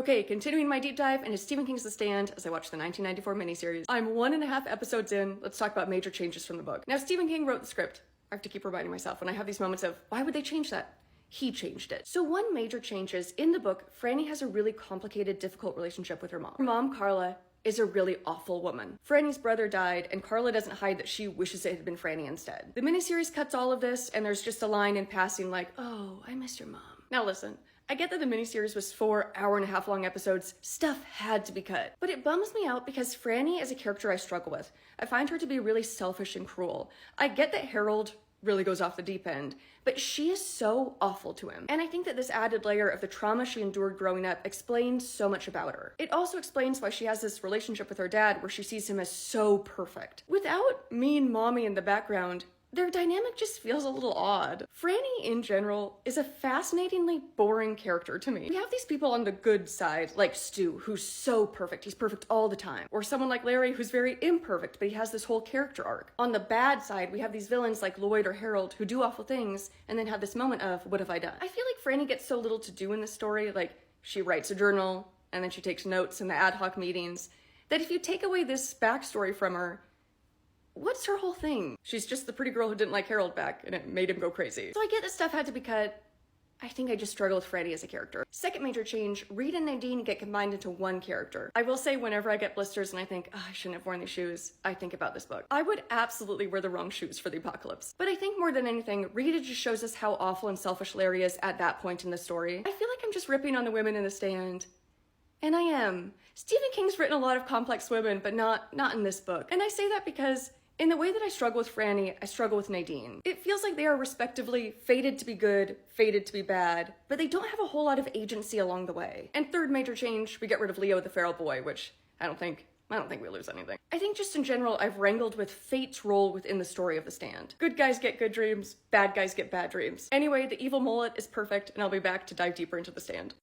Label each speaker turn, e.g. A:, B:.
A: Okay, continuing my deep dive into Stephen King's The Stand as I watch the 1994 miniseries. I'm 1.5 episodes in. Let's talk about major changes from the book. Now, Stephen King wrote the script. I have to keep reminding myself when I have these moments of, why would they change that? He changed it. So one major change is, in the book, Franny has a really complicated, difficult relationship with her mom. Her mom, Carla, is a really awful woman. Franny's brother died, and Carla doesn't hide that she wishes it had been Franny instead. The miniseries cuts all of this, and there's just a line in passing like, oh, I miss your mom. Now listen, I get that the miniseries was 4 hour-and-a-half-long episodes. Stuff had to be cut. But it bums me out because Franny is a character I struggle with. I find her to be really selfish and cruel. I get that Harold really goes off the deep end, but she is so awful to him. And I think that this added layer of the trauma she endured growing up explains so much about her. It also explains why she has this relationship with her dad where she sees him as so perfect. Without mean mommy in the background, their dynamic just feels a little odd. Franny, in general, is a fascinatingly boring character to me. We have these people on the good side, like Stu, who's so perfect. He's perfect all the time. Or someone like Larry, who's very imperfect, but he has this whole character arc. On the bad side, we have these villains like Lloyd or Harold who do awful things and then have this moment of, what have I done? I feel like Franny gets so little to do in this story. Like, she writes a journal, and then she takes notes in the ad hoc meetings, that if you take away this backstory from her, what's her whole thing? She's just the pretty girl who didn't like Harold back, and it made him go crazy. So I get that stuff had to be cut. I think I just struggle with Franny as a character. Second major change, Reed and Nadine get combined into one character. I will say whenever I get blisters and I think, oh, I shouldn't have worn these shoes, I think about this book. I would absolutely wear the wrong shoes for the apocalypse. But I think more than anything, Reed just shows us how awful and selfish Larry is at that point in the story. I feel like I'm just ripping on the women in The Stand. And I am. Stephen King's written a lot of complex women, but not in this book. And I say that because in the way that I struggle with Franny, I struggle with Nadine. It feels like they are respectively fated to be good, fated to be bad, but they don't have a whole lot of agency along the way. And third major change, we get rid of Leo the feral boy, which I don't think we lose anything. I think just in general, I've wrangled with fate's role within the story of The Stand. Good guys get good dreams, bad guys get bad dreams. Anyway, the evil mullet is perfect, and I'll be back to dive deeper into The Stand.